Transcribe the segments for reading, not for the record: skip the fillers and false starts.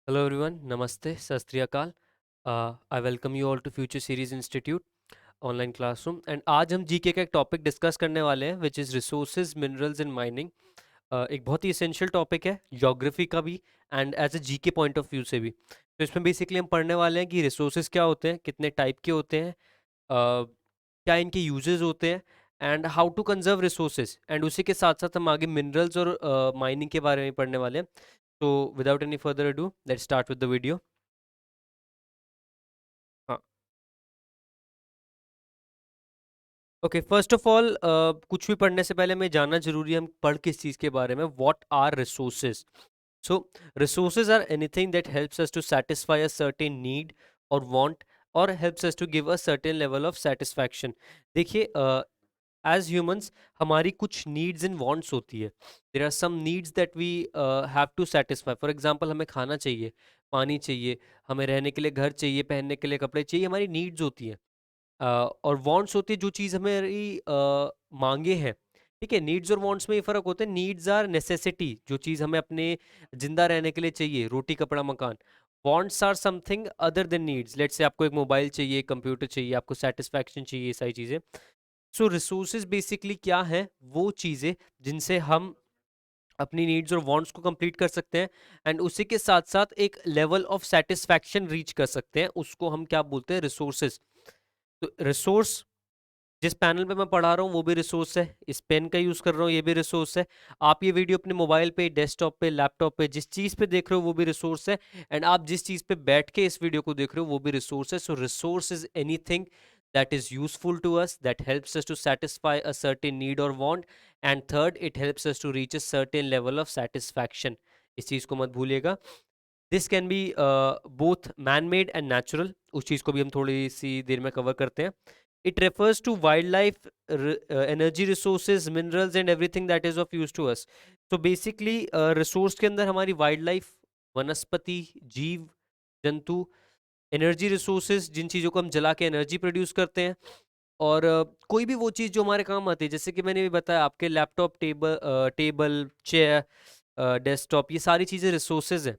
Hello everyone, Namaste, Sat Sri Akal. I welcome you all to Future Series Institute online classroom and आज हम GK का एक topic discuss करने वाले हैं which is resources minerals in mining. एक बहुत ही इसेंशियल टॉपिक है ज्योग्राफी का भी and as a GK point of view से भी। तो इसमें बेसिकली हम पढ़ने वाले हैं कि रिसोर्सेज क्या होते हैं, कितने टाइप के होते हैं, क्या इनके यूजेस होते हैं and how to conserve resources, and उसी के साथ साथ हम आगे मिनरल्स और माइनिंग के बारे में पढ़ने वाले हैं। तो without any further ado let's start with the video. Okay, first of all कुछ भी पढ़ने से पहले हमें जानना जरूरी है हम पढ़ किस चीज़ के बारे में। What are resources? So resources are anything that helps us to satisfy a certain need और वांट और helps us to give a certain level of satisfaction. देखिए, एज ह्यूमंस हमारी कुछ नीड्स एंड वांट्स होती है। There are some needs that we have to satisfy. For example, हमें खाना चाहिए, पानी चाहिए, हमें रहने के लिए घर चाहिए, पहनने के लिए कपड़े चाहिए, हमारी नीड्स होती हैं। और वांट्स होती है जो चीज़ हमारी मांगे हैं। ठीक है, नीड्स और वांट्स में ये फ़र्क होता है। नीड्स आर नेसेसिटी, जो चीज़ हमें अपने जिंदा रहने के लिए चाहिए, रोटी कपड़ा मकान। Wants are something other than needs. Let's say आपको एक मोबाइल चाहिए, कंप्यूटर चाहिए, आपको सेटिस्फैक्शन चाहिए, ये सारी चीज़ें। सो रिसोर्सेज बेसिकली क्या है? वो चीज़ें जिनसे हम अपनी नीड्स और वांट्स को कंप्लीट कर सकते हैं एंड उसी के साथ साथ एक लेवल ऑफ सेटिस्फैक्शन रीच कर सकते हैं, उसको हम क्या बोलते हैं? रिसोर्सेज। तो रिसोर्स, जिस पैनल पे मैं पढ़ा रहा हूँ वो भी रिसोर्स है, इस पेन का यूज कर रहा हूँ ये भी रिसोर्स है, आप ये वीडियो अपने मोबाइल पे, डेस्कटॉप पे, लैपटॉप पे जिस चीज पे देख रहे हो वो भी रिसोर्स है, एंड आप जिस चीज पे बैठ के इस वीडियो को देख रहे हो वो भी रिसोर्स है। So resource is anything that is useful to us, that helps us to satisfy a certain need or want, and third, it helps us to reach a certain level of satisfaction। इस चीज को मत भूलिएगा। This can be both man made and natural, उस चीज को भी हम थोड़ी सी देर में कवर करते हैं। It refers to wildlife, energy resources, minerals and everything that is of use to us. तो बेसिकली रिसोर्स के अंदर हमारी वाइल्ड लाइफ, वनस्पति, जीव जंतु, एनर्जी रिसोर्सेज जिन चीज़ों को हम जला के एनर्जी प्रोड्यूस करते हैं, और कोई भी वो चीज़ जो हमारे काम आती है, जैसे कि मैंने भी बताया आपके लैपटॉप, टेबल चेयर, डेस्कटॉप, ये सारी चीज़ें रिसोर्सेज हैं।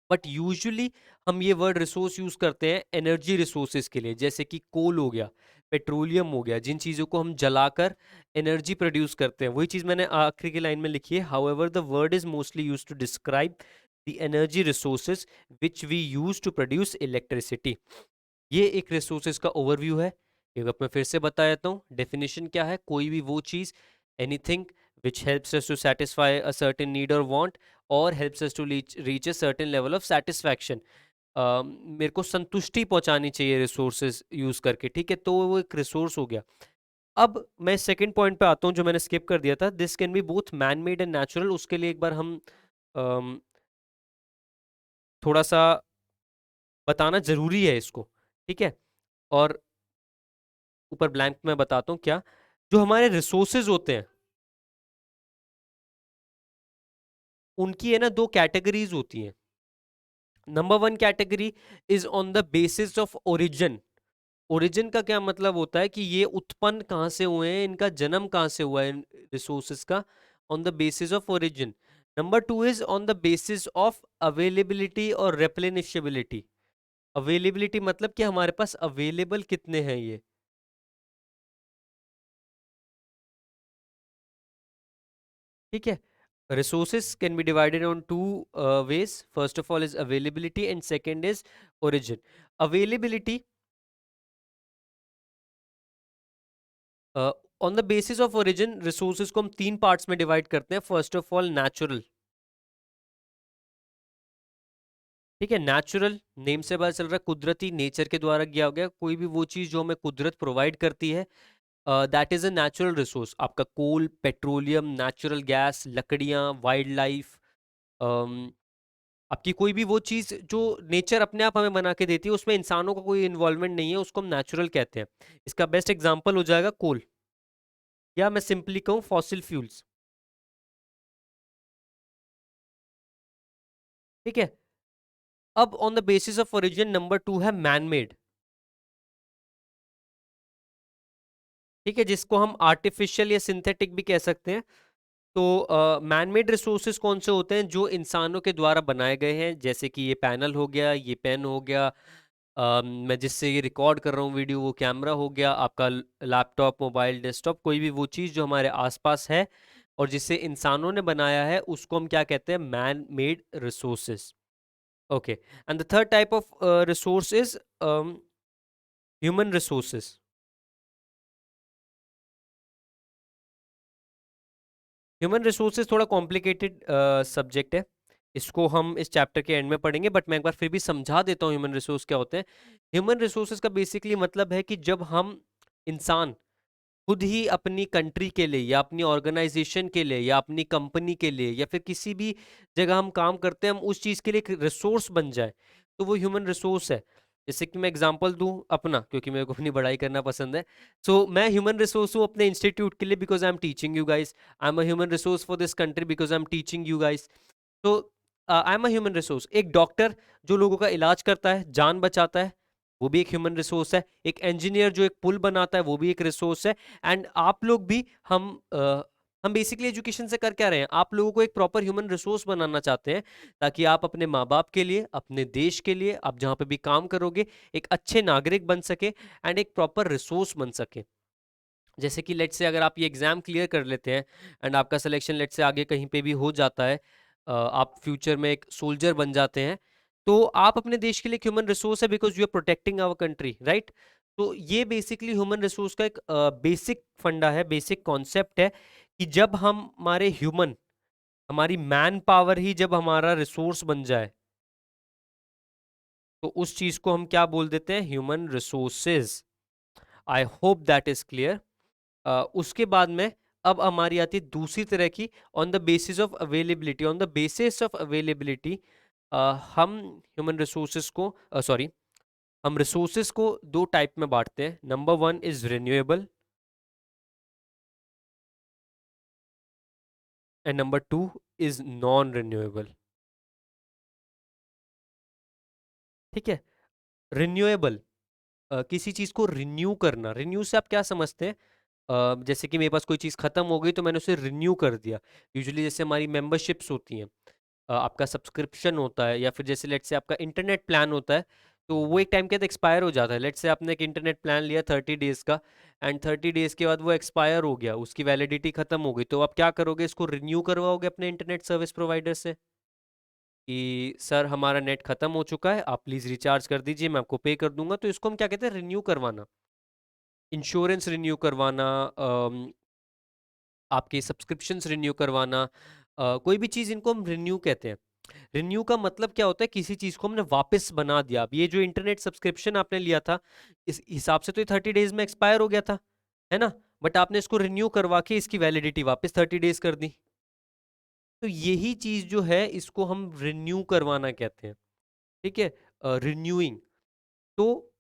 बट यूजुअली हम ये वर्ड रिसोर्स यूज करते हैं एनर्जी रिसोर्सेज के लिए, जैसे कि कोल हो गया, पेट्रोलियम हो गया, जिन चीज़ों को हम जलाकर एनर्जी प्रोड्यूस करते हैं। वही चीज़ मैंने आखिरी की लाइन में लिखी है, however the word is mostly use to describe the energy resources which we use to produce electricity. ये एक रिसोर्सेज का ओवरव्यू है। एक बार मैं फिर से बता देता हूँ, डेफिनेशन क्या है? कोई भी वो चीज़, anything which helps us to satisfy a certain need और वांट और helps us to reach a certain level of satisfaction. मेरे को संतुष्टि पहुंचानी चाहिए रिसोर्सेज यूज करके, ठीक है, तो वो एक रिसोर्स हो गया। अब मैं सेकंड पॉइंट पे आता हूँ जो मैंने स्किप कर दिया था, this can be both man made and natural. उसके लिए एक बार हम अम, थोड़ा सा बताना जरूरी है इसको, ठीक है। और ऊपर ब्लैंक में बताता हूँ क्या, जो हमारे रिसोर्सेज होते हैं उनकी है ना दो कैटेगरीज होती हैं। Number one category is on the basis of origin. Origin का क्या मतलब होता है कि ये उत्पन्न कहाँ से हुए हैं, इनका जन्म कहाँ से हुआ है रिसोर्सेज का, on the basis of origin. Number two is on the basis of availability और रेप्लेनिशेबिलिटी। अवेलेबिलिटी मतलब कि हमारे पास अवेलेबल कितने हैं ये, ठीक है। Resources can be divided on two ways. First of all is availability and second is origin. Availability, on the basis of origin resources को हम तीन पार्ट्स में डिवाइड करते हैं। फर्स्ट ऑफ ऑल नेचुरल, ठीक है। नेचुरल नेम से पता चल रहा है कुदरती, नेचर के द्वारा किया गया कोई भी वो चीज जो हमें कुदरत प्रोवाइड करती है, that is a natural resource. आपका कोल, पेट्रोलियम, नेचुरल गैस, लकड़ियां, वाइल्ड लाइफ, आपकी कोई भी वो चीज जो नेचर अपने आप हमें बना के देती है, उसमें इंसानों का कोई इन्वॉल्वमेंट नहीं है, उसको हम नेचुरल कहते हैं। इसका बेस्ट एग्जांपल हो जाएगा कोल, या मैं सिंपली कहूँ फॉसिल फ्यूल्स, ठीक है। अब on the basis of origin number two है मैन मेड, ठीक है, जिसको हम आर्टिफिशियल या सिंथेटिक भी कह सकते हैं। तो मैन मेड रिसोर्सेज कौन से होते हैं? जो इंसानों के द्वारा बनाए गए हैं, जैसे कि ये पैनल हो गया, ये पेन हो गया, मैं जिससे ये रिकॉर्ड कर रहा हूँ वीडियो, वो कैमरा हो गया, आपका लैपटॉप, मोबाइल, डेस्कटॉप, कोई भी वो चीज़ जो हमारे आसपास है और जिसे इंसानों ने बनाया है, उसको हम क्या कहते हैं? Man made resources. Okay, and the third type of resource is human resources. Human resources थोड़ा कॉम्प्लिकेटेड सब्जेक्ट है, इसको हम इस चैप्टर के एंड में पढ़ेंगे, बट मैं एक बार फिर भी समझा देता हूँ ह्यूमन रिसोर्स क्या होते हैं। ह्यूमन रिसोर्सेज का बेसिकली मतलब है कि जब हम इंसान खुद ही अपनी कंट्री के लिए या अपनी ऑर्गेनाइजेशन के लिए या अपनी कंपनी के लिए या फिर किसी भी जगह हम काम करते हैं, हम उस चीज़ के लिए एक रिसोर्स बन जाए, तो वो ह्यूमन रिसोर्स है। जैसे कि मैं एग्जांपल दूं अपना, क्योंकि मेरे को अपनी बड़ाई करना पसंद है। सो मैं ह्यूमन रिसोर्स हूँ अपने इंस्टीट्यूट के लिए, because I am teaching you guys. I am a human resource for this country because I am teaching you guys. तो I am a human resource. एक डॉक्टर जो लोगों का इलाज करता है, जान बचाता है, वो भी एक ह्यूमन रिसोर्स है। एक इंजीनियर जो एक पुल बनाता है, वो भी एक रिसोर्स है। एंड आप लोग भी, हम बेसिकली एजुकेशन से कर क्या रहे हैं? आप लोगों को एक प्रॉपर ह्यूमन रिसोर्स बनाना चाहते हैं, ताकि आप अपने माँ बाप के लिए, अपने देश के लिए, आप जहाँ पे भी काम करोगे, एक अच्छे नागरिक बन सके एंड एक प्रॉपर रिसोर्स बन सके। जैसे कि लेट से अगर आप ये एग्जाम क्लियर कर लेते हैं एंड आपका सिलेक्शन लेट से आगे कहीं पे भी हो जाता है, आप फ्यूचर में एक सोल्जर बन जाते हैं, तो आप अपने देश के लिए ह्यूमन रिसोर्स है, because you are protecting our country, right? तो ये बेसिकली ह्यूमन रिसोर्स का एक बेसिक फंडा है, बेसिक कॉन्सेप्ट है, कि जब हम हमारे ह्यूमन, हमारी मैन पावर ही जब हमारा रिसोर्स बन जाए, तो उस चीज को हम क्या बोल देते हैं? Human resources. I hope that is clear. उसके बाद में अब हमारी आती है दूसरी तरह की, on the basis of availability. On the basis of availability हम ह्यूमन रिसोर्सेज को, सॉरी, हम रिसोर्सेज को दो टाइप में बांटते हैं। Number one is renewable and number two is non renewable. ठीक है? रिन्यूएबल, किसी चीज को रिन्यू करना। रिन्यू से आप क्या समझते हैं? जैसे कि मेरे पास कोई चीज़ खत्म हो गई तो मैंने उसे रिन्यू कर दिया। यूजुअली जैसे हमारी मेंबरशिप्स होती हैं, आपका सब्सक्रिप्शन होता है, या फिर जैसे लेट से आपका इंटरनेट प्लान होता है, तो वो एक टाइम के बाद एक्सपायर हो जाता है। लेट से आपने एक इंटरनेट प्लान लिया 30 डेज का, एंड 30 डेज के बाद वो एक्सपायर हो गया, उसकी वैलिडिटी खत्म हो गई, तो आप क्या करोगे? इसको रिन्यू करवाओगे अपने इंटरनेट सर्विस प्रोवाइडर से कि सर हमारा नेट खत्म हो चुका है, आप प्लीज़ रिचार्ज कर दीजिए, मैं आपको पे कर दूंगा। तो इसको हम क्या कहते हैं? रिन्यू करवाना। इंश्योरेंस रिन्यू करवाना, आपके सब्सक्रिप्शंस रिन्यू करवाना, कोई भी चीज़, इनको हम रिन्यू कहते हैं। रिन्यू का मतलब क्या होता है? किसी चीज़ को हमने वापस बना दिया। अब ये जो इंटरनेट सब्सक्रिप्शन आपने लिया था, इस हिसाब से तो ये 30 डेज में एक्सपायर हो गया था, है ना? बट आपने इसको रिन्यू करवा के इसकी वैलिडिटी वापस 30 डेज कर दी। तो यही चीज़ जो है, इसको हम रिन्यू करवाना कहते हैं। ठीक है? रिन्यूइंग। तो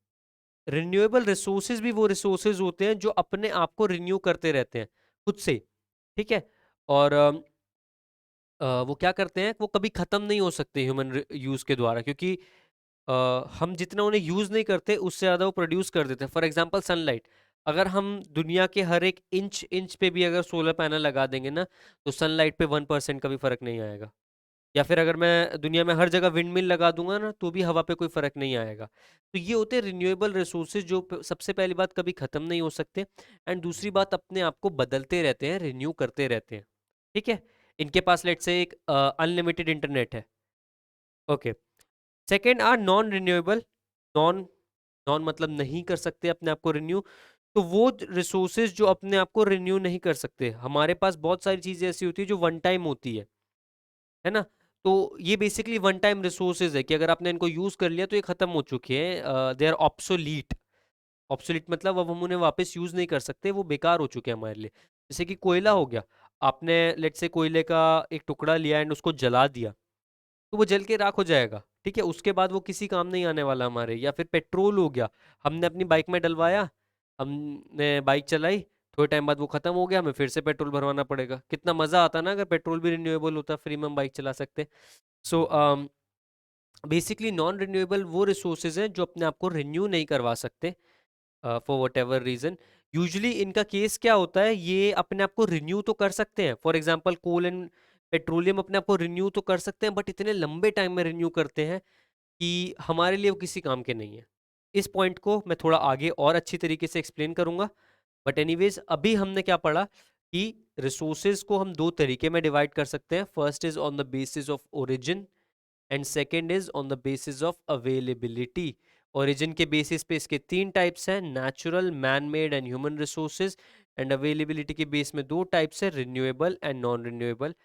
रिन्यूएबल रिसोर्सेज भी वो रिसोर्सेज होते हैं जो अपने आप को रिन्यू करते रहते हैं खुद से। ठीक है? और वो क्या करते हैं, वो कभी खत्म नहीं हो सकते ह्यूमन यूज के द्वारा, क्योंकि अ, हम जितना उन्हें यूज नहीं करते, उससे ज्यादा वो प्रोड्यूस कर देते हैं। फॉर एग्जांपल सनलाइट, अगर हम दुनिया के हर एक इंच इंच पे भी अगर सोलर पैनल लगा देंगे ना, तो सनलाइट पे 1% का भी फर्क नहीं आएगा। या फिर अगर मैं दुनिया में हर जगह विंड मिल लगा दूंगा ना, तो भी हवा पे कोई फर्क नहीं आएगा। तो ये होते हैं रिन्यूएबल रिसोर्सेज, जो सबसे पहली बात कभी खत्म नहीं हो सकते, एंड दूसरी बात अपने आप को बदलते रहते हैं, रिन्यू करते रहते हैं। ठीक है? इनके पास लेट से एक अनलिमिटेड इंटरनेट है। Okay. Second are non renewable. Non, non मतलब नहीं कर सकते अपने आप को रिन्यू। तो वो रिसोर्सेज जो अपने आप को रिन्यू नहीं कर सकते, हमारे पास बहुत सारी चीजें ऐसी होती है जो वन टाइम होती है ना? तो ये बेसिकली वन टाइम रिसोर्सेज है, कि अगर आपने इनको यूज कर लिया तो ये खत्म हो चुके हैं, दे आर ऑब्सोलीट। ऑब्सोलीट मतलब अब हम उन्हें वापस यूज नहीं कर सकते, वो बेकार हो चुके हैं हमारे लिए। जैसे कि कोयला हो गया, आपने लेट से कोयले का एक टुकड़ा लिया एंड उसको जला दिया, तो वो जल के राख हो जाएगा। ठीक है? उसके बाद वो किसी काम नहीं आने वाला हमारे। या फिर पेट्रोल हो गया, हमने अपनी बाइक में डलवाया, हमने बाइक चलाई, थोड़े टाइम बाद वो खत्म हो गया, हमें फिर से पेट्रोल भरवाना पड़ेगा। कितना मजा आता ना अगर पेट्रोल भी रिन्यूएबल होता, फ्री में हम बाइक चला सकते। सो बेसिकली नॉन रिन्यूएबल वो रिसोर्सेज हैं जो अपने आप को रिन्यू नहीं करवा सकते, for whatever reason. Usually इनका केस क्या होता है, ये अपने आप को रिन्यू तो कर सकते हैं, for example coal and petroleum अपने आप को रिन्यू तो कर सकते हैं, बट इतने लंबे टाइम में रिन्यू करते हैं कि हमारे लिए वो किसी काम के नहीं है। इस पॉइंट को मैं थोड़ा आगे और अच्छी तरीके से एक्सप्लेन करूंगा, बट एनीवेज अभी हमने क्या पढ़ा कि रिसोर्सेज को हम दो तरीके में डिवाइड कर सकते हैं। First is on the basis of origin and second is on the basis of availability. Origin के बेसिस पे इसके तीन टाइप्स हैं, natural, man made and human resources. And availability के बेस में दो टाइप्स है, renewable and non renewable.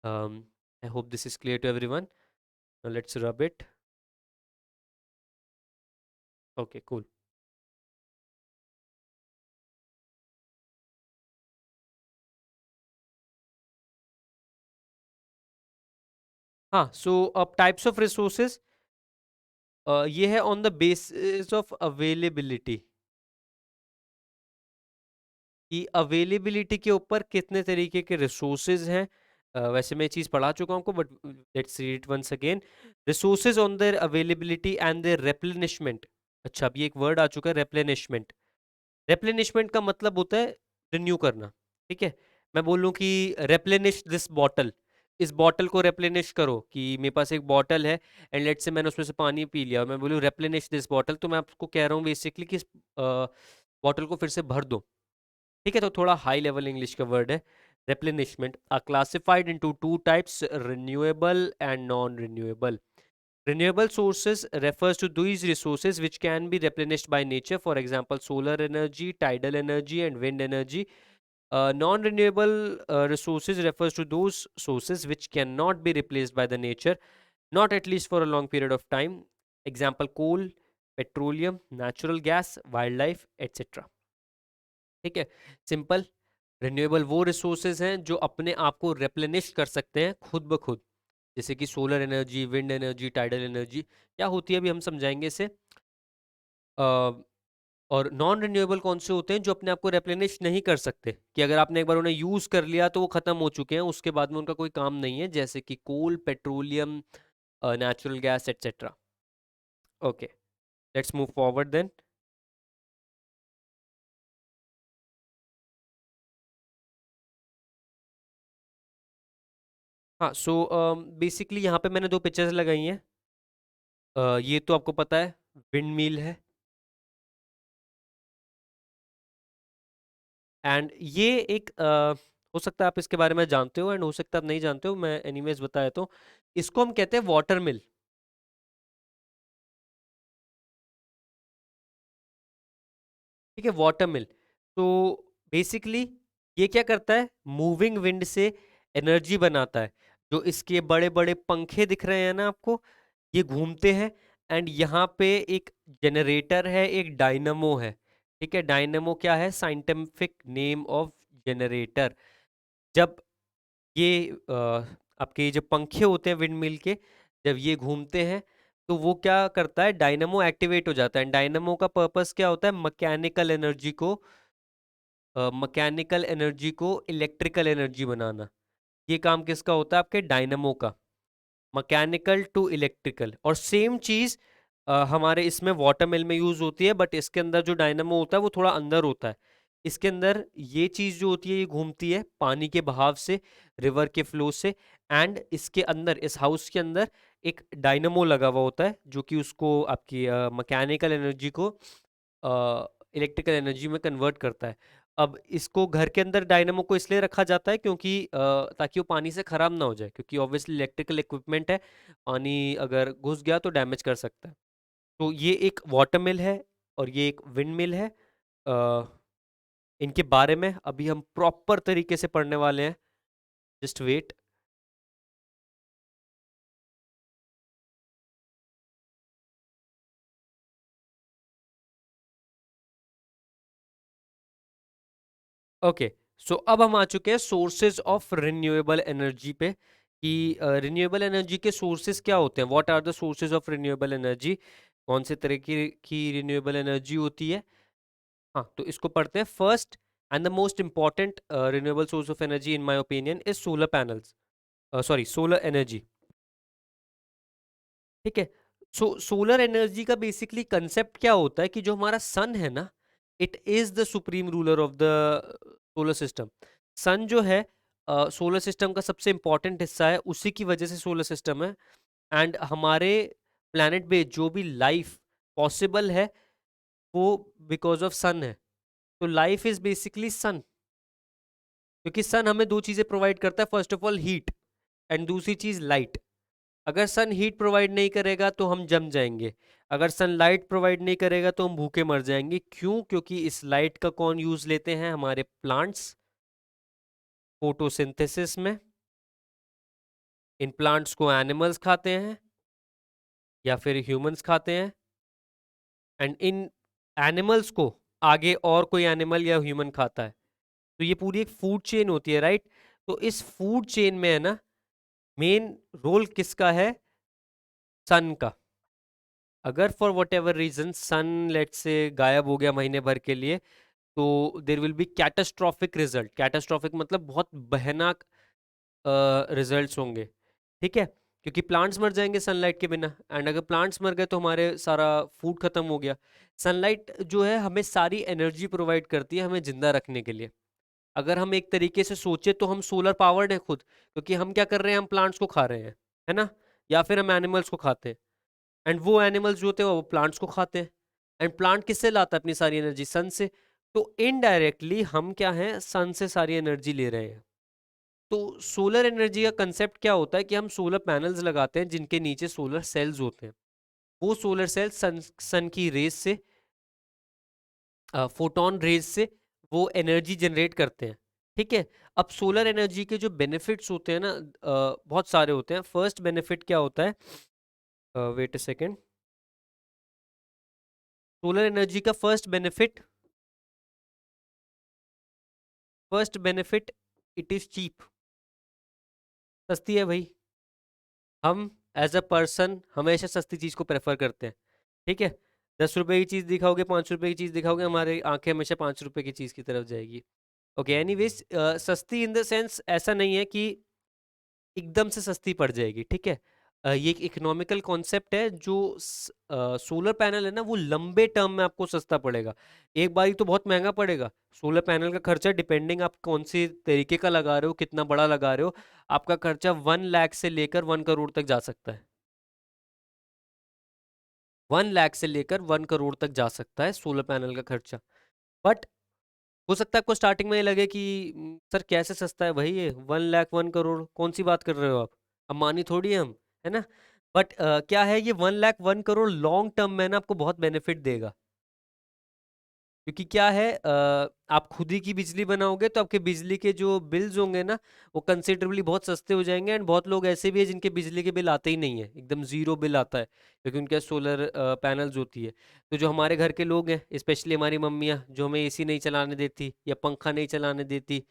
I hope this is clear to everyone. Let's rub it. Okay cool. हाँ, सो अब टाइप्स ऑफ रिसोर्सेज, ये है on the basis of availability, कि availability के ऊपर कितने तरीके के रिसोर्सेज हैं। वैसे मैं ये चीज़ पढ़ा चुका हूँ आपको, but let's read it once again. Resources on their availability and their replenishment. अच्छा, अब ये एक वर्ड आ चुका है, रेप्लेनिशमेंट। रेप्लेनिशमेंट का मतलब होता है रिन्यू करना। ठीक है, मैं बोलूँ कि रेप्लेनिश दिस बॉटल, इस बॉटल को रेप्लेनिश करो, कि मेरे पास एक बॉटल है एंड लेट्स से मैंने उसमें से पानी पी लिया और मैं बोलूँ रेप्लेनिश दिस बॉटल, तो मैं आपको कह रहा हूँ बेसिकली कि इस बॉटल को फिर से भर दो। ठीक है, तो थोड़ा हाई लेवल इंग्लिश का वर्ड है। replenishment are classified into two types, renewable and non renewable. Renewable sources refers to these resources which can be replenished by nature, for example solar energy, tidal energy and wind energy. Non renewable resources refers to those sources which cannot be replaced by the nature, not at least for a long period of time. Example coal, petroleum, natural gas, wildlife, etc. ठीक है, simple. Renewable वो resources हैं जो अपने आप को रेप्लेनिश कर सकते हैं खुद ब खुद, जैसे कि solar energy, wind energy, tidal energy. क्या होती है अभी हम समझाएंगे इसे। और नॉन रिन्यूएबल कौन से होते हैं, जो अपने आप को रेप्लेनिश नहीं कर सकते, कि अगर आपने एक बार उन्हें यूज कर लिया तो वो खत्म हो चुके हैं, उसके बाद में उनका कोई काम नहीं है, जैसे कि coal, petroleum, natural gas etcetera. Okay, let's move forward then. हाँ, सो बेसिकली यहाँ पे मैंने दो पिक्चर्स लगाई हैं। ये तो आपको पता है, विंड मिल है। एंड ये एक हो सकता है आप इसके बारे में जानते हो एंड हो सकता है आप नहीं जानते हो, मैं एनीवेज बताया तो, इसको हम कहते हैं वाटर मिल। ठीक है, वाटर मिल। तो बेसिकली ये क्या करता है, मूविंग विंड से एनर्जी बनाता है। जो इसके बड़े बड़े पंखे दिख रहे हैं ना आपको, ये घूमते हैं एंड यहाँ पे एक जनरेटर है, एक डायनमो है। ठीक है, डायनमो क्या है, साइंटिफिक नेम ऑफ जनरेटर। जब ये आपके जो पंखे होते हैं विंड मिल के, जब ये घूमते हैं तो वो क्या करता है, डायनमो एक्टिवेट हो जाता है। डायनमो का पर्पस क्या होता है, मैकेनिकल एनर्जी को इलेक्ट्रिकल एनर्जी बनाना। ये काम किसका होता है, आपके डायनमो का। Mechanical to electrical. और सेम चीज हमारे इसमें वाटर मिल में यूज होती है, बट इसके अंदर जो डायनामो होता है वो थोड़ा अंदर होता है। इसके अंदर ये चीज जो होती है ये घूमती है पानी के बहाव से, रिवर के फ्लो से। एंड इसके अंदर, इस हाउस के अंदर एक डायनामो लगा हुआ होता है, जो कि उसको आपकी मैकेनिकल एनर्जी को इलेक्ट्रिकल एनर्जी में कन्वर्ट करता है। अब इसको घर के अंदर डायनामो को इसलिए रखा जाता है क्योंकि ताकि वो पानी से खराब ना हो जाए, क्योंकि ऑब्वियसली इलेक्ट्रिकल इक्विपमेंट है, पानी अगर घुस गया तो डैमेज कर सकता है। तो ये एक वाटर मिल है और ये एक विंड मिल है। अ, इनके बारे में अभी हम प्रॉपर तरीके से पढ़ने वाले हैं, जस्ट वेट। ओके, सो अब हम आ चुके हैं सोर्सेज ऑफ रिन्यूएबल एनर्जी पे, कि रिन्यूएबल एनर्जी के सोर्सेज क्या होते हैं, what are the sources of renewable energy, कौन से तरह की रिन्यूएबल एनर्जी होती है। हाँ, तो इसको पढ़ते हैं। First and the most important renewable source of energy in my opinion is solar panels, sorry solar energy. ठीक है, सो सोलर एनर्जी का बेसिकली कंसेप्ट क्या होता है, कि जो हमारा सन है ना, it is the supreme ruler of the solar system. Sun जो है सोलर सिस्टम का सबसे इंपॉर्टेंट हिस्सा है, उसी की वजह से सोलर सिस्टम है। एंड हमारे प्लैनेट पे जो भी लाइफ पॉसिबल है वो बिकॉज ऑफ सन है। तो लाइफ इज बेसिकली सन, क्योंकि सन हमें दो चीजें प्रोवाइड करता है, first of all heat and दूसरी चीज लाइट। अगर सन हीट प्रोवाइड नहीं करेगा तो हम जम जाएंगे, अगर सन लाइट प्रोवाइड नहीं करेगा तो हम भूखे मर जाएंगे। क्यों? क्योंकि इस लाइट का कौन यूज लेते हैं? हमारे प्लांट्स फोटोसिंथेसिस में। इन प्लांट्स को एनिमल्स खाते हैं या फिर ह्यूमंस खाते हैं, एंड इन एनिमल्स को आगे और कोई एनिमल या ह्यूमन खाता है। तो ये पूरी एक फूड चेन होती है, राइट? तो इस फूड चेन में है ना, मेन रोल किसका है? सन का। अगर for whatever reason sun late से गायब हो गया महीने भर के लिए, तो there will be catastrophic result. Catastrophic मतलब बहुत भयानक रिजल्ट्स होंगे, ठीक है? क्योंकि प्लांट्स मर जाएंगे सनलाइट के बिना, एंड अगर प्लांट्स मर गए तो हमारे सारा फूड खत्म हो गया। सनलाइट जो है हमें सारी एनर्जी प्रोवाइड करती है हमें जिंदा रखने के लिए। अगर हम एक तरीके से सोचे तो हम सोलर पावर्ड हैं खुद, क्योंकि हम क्या कर रहे हैं? हम प्लांट्स को खा रहे हैं, है ना? या फिर हम एनिमल्स को खाते हैं, एंड वो एनिमल्स जो होते हैं वो प्लांट्स को खाते हैं, एंड प्लांट किससे लाता है अपनी सारी एनर्जी? सन से। तो इनडायरेक्टली हम क्या हैं? सन से सारी एनर्जी ले रहे हैं। तो सोलर एनर्जी का कंसेप्ट क्या होता है कि हम सोलर पैनल्स लगाते हैं जिनके नीचे सोलर सेल्स होते हैं। वो सोलर सेल्स सन की रेज से, फोटोन रेज से वो एनर्जी जनरेट करते हैं, ठीक है? अब सोलर एनर्जी के जो बेनिफिट्स होते हैं ना, बहुत सारे होते हैं। फर्स्ट बेनिफिट क्या होता है? Wait a second. Solar energy का first benefit, it is cheap. सस्ती है भाई। हम एज अ पर्सन हमेशा सस्ती चीज को प्रेफर करते हैं, ठीक है? 10 रुपए की चीज दिखाओगे, 5 रुपए की चीज दिखाओगे, हमारी आंखें हमेशा 5 रुपए की चीज की तरफ जाएगी। ओके, एनीवेज, सस्ती इन द सेंस ऐसा नहीं है कि एकदम से सस्ती पड़ जाएगी, ठीक है? ये एक इकोनॉमिकल कॉन्सेप्ट है। जो सोलर पैनल है ना, वो लंबे टर्म में आपको सस्ता पड़ेगा। एक बारी तो बहुत महंगा पड़ेगा। सोलर पैनल का खर्चा डिपेंडिंग आप कौन सी तरीके का लगा रहे हो, कितना बड़ा लगा रहे हो, आपका खर्चा 1 लाख से लेकर 1 करोड़ तक जा सकता है। 1 लाख से लेकर 1 करोड़ तक जा सकता है सोलर पैनल का खर्चा। बट हो सकता है आपको स्टार्टिंग में ये लगे कि सर कैसे सस्ता है भाई, ये 1 लाख 1 करोड़ कौन सी बात कर रहे हो आप? अंबानी थोड़ी है हम, है ना? बट क्या है, ये 1 लाख 1 करोड़ लॉन्ग टर्म में ना आपको बहुत बेनिफिट देगा। क्योंकि क्या है, आप खुद ही की बिजली बनाओगे तो आपके बिजली के जो बिल्स होंगे ना, वो कंसिडरेबली बहुत सस्ते हो जाएंगे। एंड बहुत लोग ऐसे भी है जिनके बिजली के बिल आते ही नहीं है, एकदम जीरो बिल आता है, क्योंकि उनके सोलर पैनल्स होती है। तो जो हमारे घर के लोग हैं, स्पेशली हमारी मम्मियाँ जो हमें एसी नहीं चलाने देती या पंखा नहीं चलाने देती,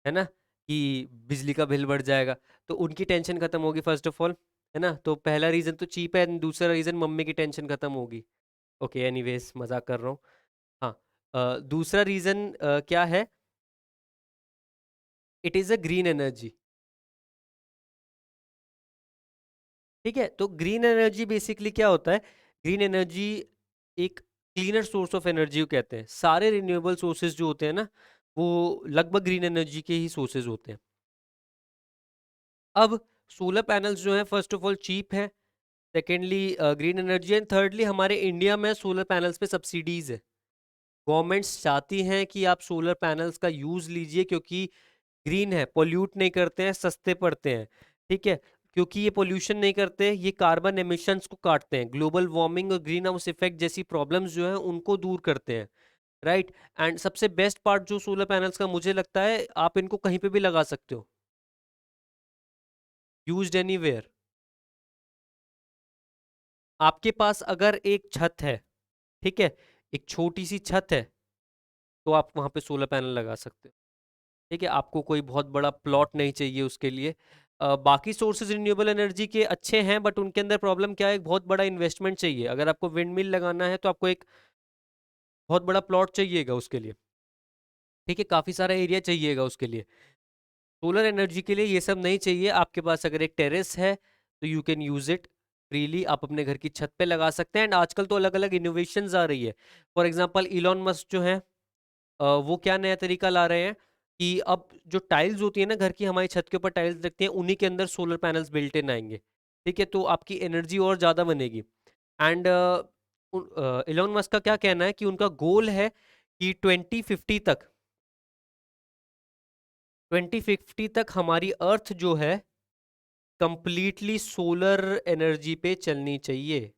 है ना, कि बिजली का बिल बढ़ जाएगा, तो उनकी टेंशन खत्म होगी फर्स्ट ऑफ ऑल, है ना? तो पहला रीजन तो चीप है, and दूसरा रीजन मम्मी की टेंशन खत्म होगी। ओके, एनीवेज, मजाक कर रहा हूँ। हाँ, दूसरा रीजन क्या है? It is a green energy, ठीक है? तो ग्रीन एनर्जी बेसिकली क्या होता है? ग्रीन एनर्जी एक क्लीनर सोर्स ऑफ एनर्जी को कहते हैं। सारे रिन्यूएबल सोर्सेज जो होते हैं ना, वो लगभग ग्रीन एनर्जी के ही सोर्सेज होते हैं। अब सोलर पैनल्स जो हैं फर्स्ट ऑफ ऑल चीप है, secondly green energy, and thirdly हमारे इंडिया में सोलर पैनल्स पे सब्सिडीज है। गवर्नमेंट्स चाहती हैं कि आप सोलर पैनल्स का यूज लीजिए, क्योंकि ग्रीन है, पोल्यूट नहीं करते हैं, सस्ते पड़ते हैं, ठीक है? क्योंकि ये पोल्यूशन नहीं करते, ये कार्बन एमिशंस को काटते हैं, ग्लोबल वार्मिंग और ग्रीन हाउस इफेक्ट जैसी प्रॉब्लम्स जो हैं उनको दूर करते हैं, राइट? एंड सबसे बेस्ट पार्ट जो सोलर पैनल्स का मुझे लगता है, आप इनको कहीं पे भी लगा सकते हो, यूज्ड एनीवेयर। आपके पास अगर एक छत है, ठीक है, एक छोटी सी छत है, तो आप वहां पे सोलर पैनल लगा सकते हो, ठीक है? आपको कोई बहुत बड़ा प्लॉट नहीं चाहिए उसके लिए। बाकी सोर्सेज रिन्यूएबल एनर्जी के अच्छे हैं, बट उनके अंदर प्रॉब्लम क्या है? एक बहुत बड़ा इन्वेस्टमेंट चाहिए। अगर आपको विंड मिल लगाना है तो आपको एक बहुत बड़ा प्लॉट चाहिएगा उसके लिए, ठीक है? काफी सारा एरिया चाहिएगा उसके लिए। सोलर एनर्जी के लिए ये सब नहीं चाहिए। आपके पास अगर एक टेरेस है तो you can use it, freely आप अपने घर की छत पे लगा सकते हैं। एंड आजकल तो अलग अलग इनोवेशंस आ रही है। फॉर एग्जांपल इलॉन मस्क जो है, वो क्या नया तरीका ला रहे हैं कि अब जो टाइल्स होती है ना घर की, हमारी छत के ऊपर टाइल्स रखती हैं, उन्हीं के अंदर सोलर पैनल्स बिल्ट इन आएंगे। ठीक है, तो आपकी एनर्जी और ज़्यादा बनेगी। एंड इलॉन मस्क का क्या कहना है कि उनका गोल है कि 2050 तक हमारी अर्थ जो है कंप्लीटली सोलर एनर्जी पे चलनी चाहिए।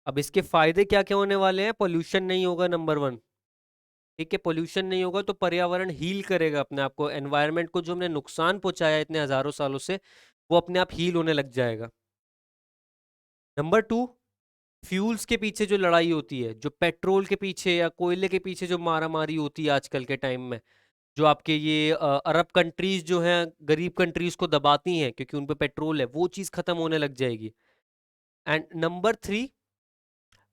अब इसके फायदे क्या क्या होने वाले हैं? पोल्यूशन नहीं होगा, नंबर वन। ठीक है, पोल्यूशन नहीं होगा तो पर्यावरण हील करेगा अपने आप को। एनवायरनमेंट को जो हमने नुकसान पहुंचाया है इतने हजारों सालों से, वो अपने आप हील होने लग जाएगा। नंबर टू, फ्यूल्स के पीछे जो लड़ाई होती है, जो पेट्रोल के पीछे या कोयले के पीछे जो मारा मारी होती है आजकल के टाइम में, जो आपके ये अरब कंट्रीज जो हैं गरीब कंट्रीज को दबाती हैं क्योंकि उन पे पेट्रोल है, वो चीज खत्म होने लग जाएगी। एंड नंबर थ्री,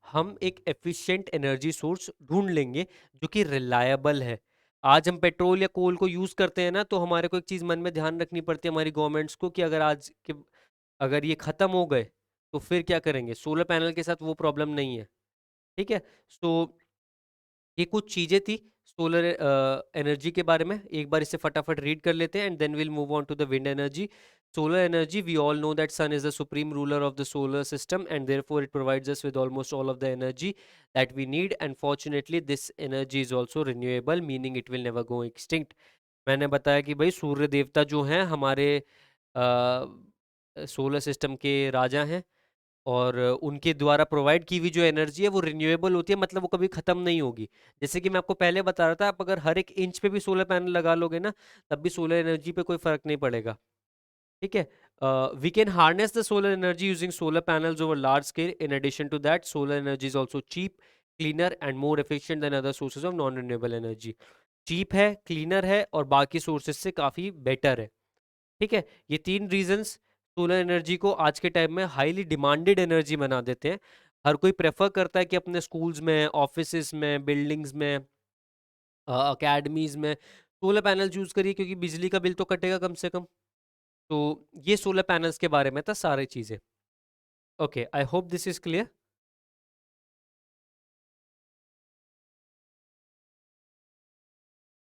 हम एक एफिशिएंट एनर्जी सोर्स ढूंढ लेंगे जो कि रिलायबल है। आज हम पेट्रोल या कोल को यूज करते हैं ना, तो हमारे को एक चीज मन में ध्यान रखनी पड़ती है हमारी गवर्नमेंट्स को कि अगर आज के अगर ये खत्म हो गए तो फिर क्या करेंगे? सोलर पैनल के साथ वो प्रॉब्लम नहीं है। ठीक है, तो ये कुछ चीजें थी सोलर एनर्जी के बारे में। एक बार इसे फटाफट रीड कर लेते हैं and then will move on to the wind energy. Solar energy, we all know that sun is the supreme ruler of the solar system and therefore it provides us with almost all of the energy that we need, and fortunately this energy is also renewable, meaning it will never go extinct. मैंने बताया कि भाई सूर्य देवता जो हैं हमारे solar system के राजा हैं, और उनके द्वारा प्रोवाइड की हुई जो एनर्जी है वो रिन्यूएबल होती है, मतलब वो कभी खत्म नहीं होगी। जैसे कि मैं आपको पहले बता रहा था, आप अगर हर एक इंच पे भी सोलर पैनल लगा लोगे ना, तब भी सोलर एनर्जी पे कोई फर्क नहीं पड़ेगा। ठीक है, we can harness the solar energy using solar panels over large scale. In addition to that, solar energy is also cheap, cleaner and more efficient than other sources of non renewable energy. Cheap है, cleaner है, और बाकी sources से काफ़ी better है। ठीक है, ये तीन रीजंस सोलर एनर्जी को आज के टाइम में हाईली डिमांडेड एनर्जी बना देते हैं। हर कोई प्रेफर करता है कि अपने स्कूल्स में, ऑफिसेज में, बिल्डिंग्स में, अकेडमीज में सोलर पैनल यूज करिए क्योंकि बिजली का बिल तो कटेगा कम से कम। तो ये सोलर पैनल्स के बारे में था सारी चीजें। Okay, I hope this is clear.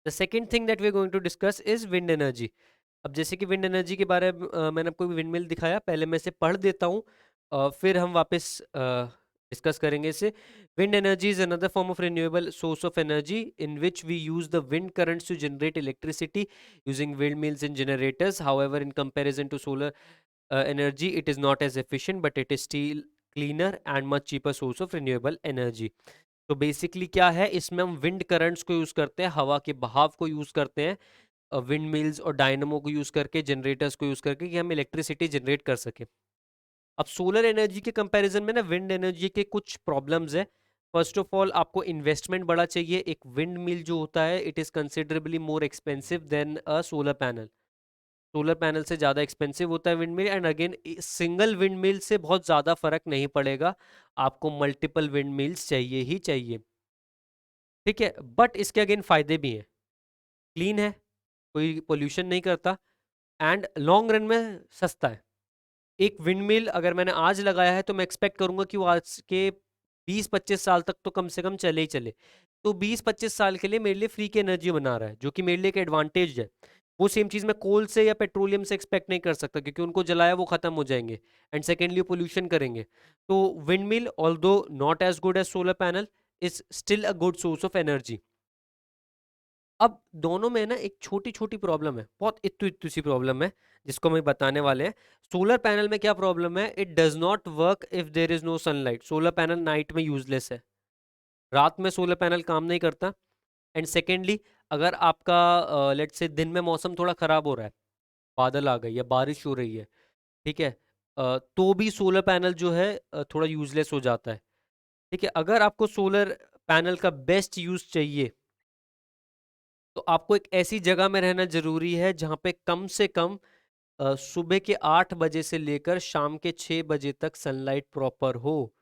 The second thing that we are going to discuss is wind energy. अब जैसे कि विंड एनर्जी के बारे में मैंने आपको विंड मिल दिखाया, पहले मैं इसे पढ़ देता हूँ, फिर हम वापस डिस्कस करेंगे इसे। Wind energy is another form of renewable source of energy in which we use the wind currents to generate electricity using wind mills and generators. However in comparison to solar energy it is not as efficient but it is still cleaner and much cheaper source of renewable energy. तो basically क्या है, इसमें हम wind currents को use करते हैं, हवा के बहाव को यूज करते हैं, विंड मिल्स और डायनमो को यूज करके, जनरेटर्स को यूज करके, कि हम इलेक्ट्रिसिटी जनरेट कर सके। अब सोलर एनर्जी के कंपैरिजन में ना विंड एनर्जी के कुछ प्रॉब्लम्स है। फर्स्ट ऑफ ऑल, आपको इन्वेस्टमेंट बड़ा चाहिए। एक विंड मिल जो होता है it is considerably more expensive than a solar panel. Solar panel से ज़्यादा एक्सपेंसिव होता है wind mill. And again, single wind mill से बहुत ज़्यादा फर्क नहीं पड़ेगा, आपको मल्टीपल विंड मिल्स चाहिए ही चाहिए। ठीक है, बट इसके अगेन फायदे भी हैं। क्लीन है, कोई पोल्यूशन नहीं करता, एंड लॉन्ग रन में सस्ता है। एक विंडमिल अगर मैंने आज लगाया है तो मैं एक्सपेक्ट करूंगा कि वो आज के 20-25 साल तक तो कम से कम चले ही चले। तो 20-25 साल के लिए मेरे लिए फ्री की एनर्जी बना रहा है, जो कि मेरे लिए एक एडवांटेज है। वो सेम चीज़ मैं कोल से या पेट्रोलियम से एक्सपेक्ट नहीं कर सकता क्योंकि उनको जलाया वो खत्म हो जाएंगे, एंड सेकेंडली पोल्यूशन करेंगे। तो windmill, although not as good as solar panel, is still a good source of energy. अब दोनों में ना एक छोटी छोटी प्रॉब्लम है, बहुत इत्तू इत्तू सी प्रॉब्लम है, जिसको मैं बताने वाले हैं। सोलर पैनल में क्या प्रॉब्लम है? It does not work if there is no sunlight. Solar panel night में यूजलेस है, रात में सोलर पैनल काम नहीं करता। एंड सेकेंडली, अगर आपका लेट्स से दिन में मौसम थोड़ा खराब हो रहा है, बादल आ गई या बारिश हो रही है, ठीक है, तो भी सोलर पैनल जो है थोड़ा यूजलेस हो जाता है। ठीक है, अगर आपको सोलर पैनल का बेस्ट यूज चाहिए तो आपको एक ऐसी जगह में रहना जरूरी है जहां पे कम से कम सुबह के 8 बजे से लेकर शाम के 6 बजे तक सनलाइट प्रॉपर हो।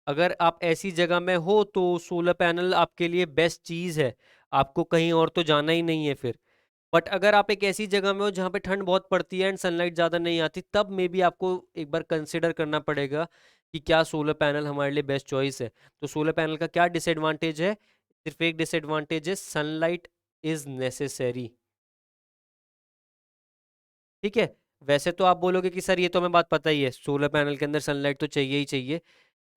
अगर आप ऐसी जगह में हो तो सोलर पैनल आपके लिए बेस्ट चीज है, आपको कहीं और तो जाना ही नहीं है फिर। बट अगर आप एक ऐसी जगह में हो जहाँ पे ठंड बहुत पड़ती है एंड सनलाइट ज़्यादा नहीं आती, तब मे बी आपको एक बार कंसिडर करना पड़ेगा कि क्या सोलर पैनल हमारे लिए बेस्ट चॉइस है। तो सोलर पैनल का क्या डिसएडवांटेज है? सिर्फ एक डिसएडवांटेज है, सनलाइट इज नेसेसरी। ठीक है। वैसे तो आप बोलोगे कि सर ये तो हमें बात पता ही है, सोलर पैनल के अंदर सनलाइट तो चाहिए ही चाहिए,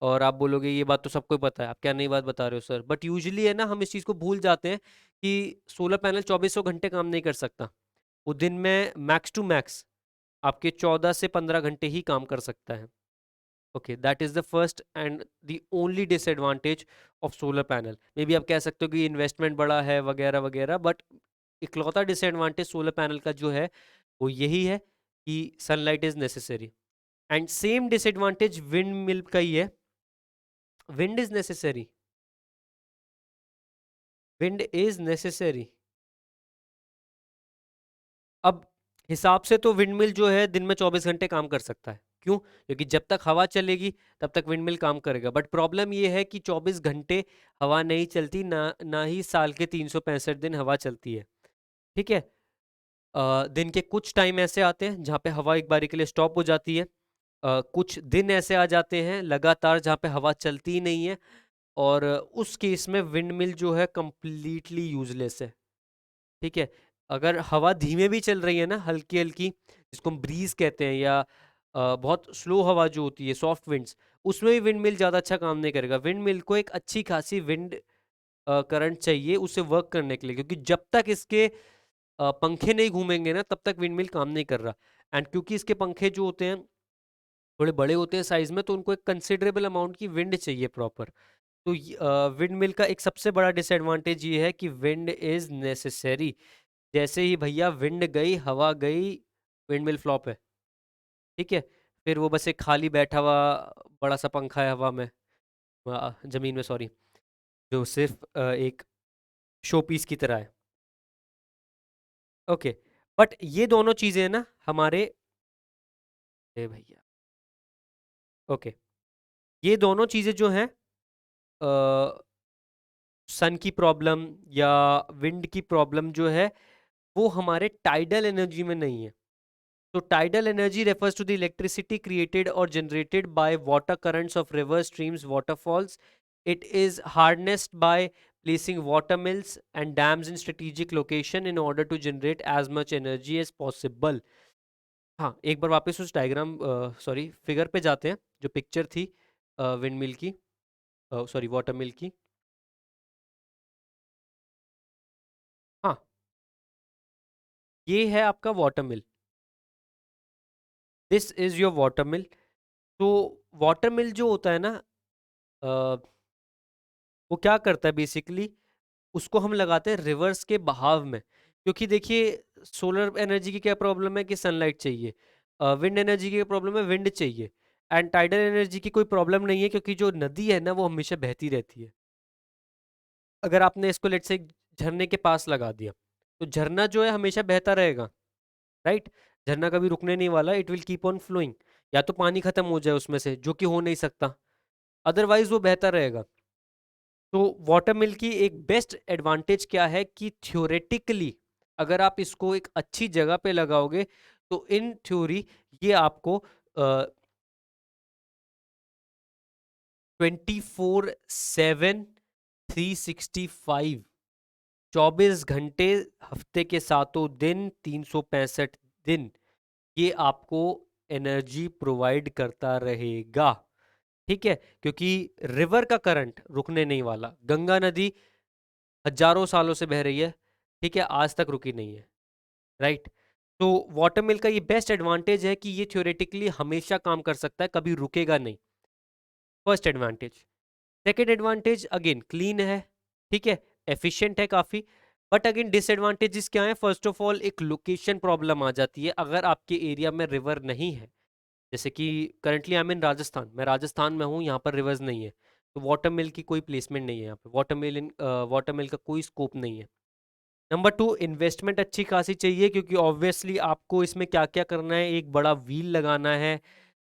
और आप बोलोगे ये बात तो सबको ही पता है, आप क्या नई बात बता रहे हो सर। बट यूजुअली है ना, हम इस चीज़ को भूल जाते हैं कि सोलर पैनल 2400 घंटे काम नहीं कर सकता। वो दिन में मैक्स टू मैक्स आपके 14 से 15 घंटे ही काम कर सकता है। Okay, that is the first and the only disadvantage of solar panel. May be आप कह सकते हो कि इन्वेस्टमेंट बड़ा है वगैरह वगैरह, बट इकलौता डिसएडवांटेज सोलर पैनल का जो है वो यही है कि sunlight is necessary. And same disadvantage wind mill का ही है। Wind is necessary, wind is necessary. अब हिसाब से तो विंडमिल जो है दिन में 24 घंटे काम कर सकता है। क्यों? क्योंकि जब तक हवा चलेगी तब तक विंडमिल काम करेगा। बट प्रॉब्लम ये है कि 24 घंटे हवा नहीं चलती, ना ही साल के 365 दिन हवा चलती है। ठीक है। दिन के कुछ टाइम ऐसे आते हैं जहाँ पे हवा एक बारी के लिए स्टॉप हो जाती है। कुछ दिन ऐसे आ जाते हैं लगातार जहाँ पे हवा चलती ही नहीं है, और उस केस में विंडमिल जो है कंप्लीटली यूजलेस है। ठीक है। अगर हवा धीमे भी चल रही है ना, हल्की हल्की, जिसको हम ब्रीज कहते हैं, या बहुत स्लो हवा जो होती है, सॉफ्ट विंड्स, उसमें भी विंड मिल ज़्यादा अच्छा काम नहीं करेगा। विंड मिल को एक अच्छी खासी विंड करंट चाहिए उसे वर्क करने के लिए, क्योंकि जब तक इसके पंखे नहीं घूमेंगे ना, तब तक विंड मिल काम नहीं कर रहा। एंड क्योंकि इसके पंखे जो होते हैं थोड़े बड़े होते हैं साइज में, तो उनको एक कंसिडरेबल अमाउंट की विंड चाहिए प्रॉपर। तो विंड मिल का एक सबसे बड़ा डिसएडवांटेज ये है कि विंड इज नेसेसरी। जैसे ही भैया विंड गई, हवा गई, विंड मिल फ्लॉप है। ठीक है। फिर वो बस एक खाली बैठा हुआ बड़ा सा पंखा है हवा में, जमीन में सॉरी, जो सिर्फ एक शो पीस की तरह है। ओके। बट ये दोनों चीजें ना हमारे, ए भैया, ओके, ये दोनों चीजें जो हैं, सन की प्रॉब्लम या विंड की प्रॉब्लम जो है, वो हमारे टाइडल एनर्जी में नहीं है। So tidal energy refers to the electricity created or generated by water currents of rivers, streams, waterfalls. It is harnessed by placing water mills and dams in strategic location in order to generate as much energy as possible. हाँ, एक बार वापस उस diagram, sorry, figure पे जाते हैं, जो picture थी wind mill की, सॉरी वाटर मिल की। हाँ, ये है आपका water mill. This is your water mill. तो वाटर मिल जो होता है ना, अ, वो क्या करता है बेसिकली, उसको हम लगाते हैं रिवर्स के बहाव में। क्योंकि देखिए, सोलर एनर्जी की क्या प्रॉब्लम है कि सनलाइट चाहिए, विंड एनर्जी की प्रॉब्लम है विंड चाहिए, एंड टाइडल एनर्जी की कोई प्रॉब्लम नहीं है, क्योंकि जो नदी है ना वो हमेशा बहती रहती है। अगर आपने इसको लेट से झरने के पास लगा दिया, तो झरना जो है हमेशा बहता रहेगा, राइट। झरना कभी रुकने नहीं वाला, it will keep on flowing. या तो पानी खत्म हो जाए उसमें से, जो कि हो नहीं सकता, अदरवाइज वो बहता रहेगा। तो वाटर मिल की एक बेस्ट एडवांटेज क्या है कि थ्योरेटिकली अगर आप इसको एक अच्छी जगह पे लगाओगे, तो इन थ्योरी ये आपको 24/7, 365, 24 घंटे, हफ्ते के सातों दिन, 365 दिन, ये आपको एनर्जी प्रोवाइड करता रहेगा। ठीक है। क्योंकि रिवर का करंट रुकने नहीं वाला, गंगा नदी हजारों सालों से बह रही है, ठीक है, आज तक रुकी नहीं है, राइट। तो वाटर मिल का ये बेस्ट एडवांटेज है कि ये थ्योरेटिकली हमेशा काम कर सकता है, कभी रुकेगा नहीं। First advantage. Second advantage, again clean है, ठीक है, एफिशिएंट है काफी। बट अगेन डिसएडवांटेजेस क्या है? फर्स्ट ऑफ ऑल एक लोकेशन प्रॉब्लम आ जाती है, अगर आपके एरिया में रिवर नहीं है। जैसे कि करंटली आई एम इन राजस्थान, मैं राजस्थान में हूँ, यहाँ पर रिवर्स नहीं है, तो वाटर मिल की कोई प्लेसमेंट नहीं है यहाँ पे, वाटर मिल का कोई स्कोप नहीं है। नंबर टू, इन्वेस्टमेंट अच्छी खासी चाहिए, क्योंकि ऑब्वियसली आपको इसमें क्या क्या करना है, एक बड़ा व्हील लगाना है,